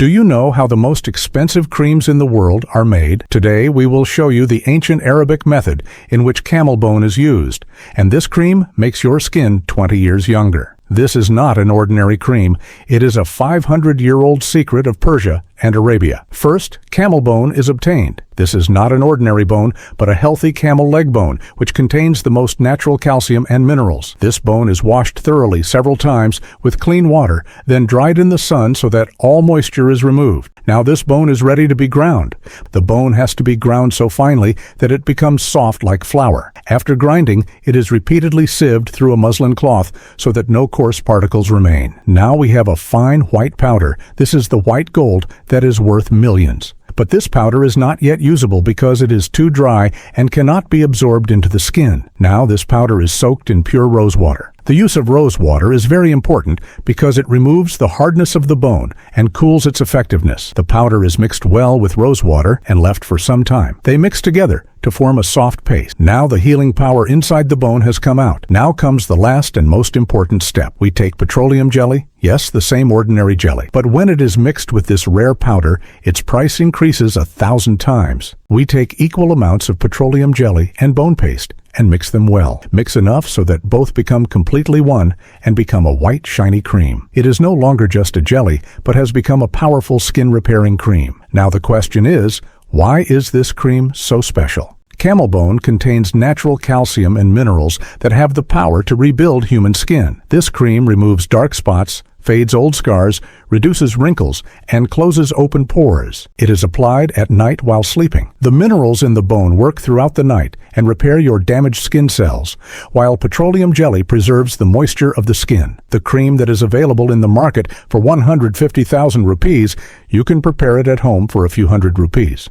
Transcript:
Do you know how the most expensive creams in the world are made? Today we will show you the ancient Arabic method in which camel bone is used, and this cream makes your skin 20 years younger. This is not an ordinary cream. It is a 500-year-old secret of Persia and Arabia. First, camel bone is obtained. This is not an ordinary bone, but a healthy camel leg bone, which contains the most natural calcium and minerals. This bone is washed thoroughly several times with clean water, then dried in the sun so that all moisture is removed. Now this bone is ready to be ground. The bone has to be ground so finely that it becomes soft like flour. After grinding, it is repeatedly sieved through a muslin cloth so that no coarse particles remain. Now we have a fine white powder. This is the white gold that is worth millions. But this powder is not yet usable because it is too dry and cannot be absorbed into the skin. Now this powder is soaked in pure rose water. The use of rose water is very important because it removes the hardness of the bone and cools its effectiveness. The powder is mixed well with rose water and left for some time. They mix together to form a soft paste. Now the healing power inside the bone has come out. Now comes the last and most important step. We take petroleum jelly, yes, the same ordinary jelly. But when it is mixed with this rare powder, its price increases 1,000 times. We take equal amounts of petroleum jelly and bone paste and mix them well. Mix enough so that both become completely one and become a white, shiny cream. It is no longer just a jelly, but has become a powerful skin-repairing cream. Now the question is, why is this cream so special? Camel bone contains natural calcium and minerals that have the power to rebuild human skin. This cream removes dark spots, fades old scars, reduces wrinkles, and closes open pores. It is applied at night while sleeping. The minerals in the bone work throughout the night and repair your damaged skin cells, while petroleum jelly preserves the moisture of the skin. The cream that is available in the market for 150,000 rupees, you can prepare it at home for a few hundred rupees.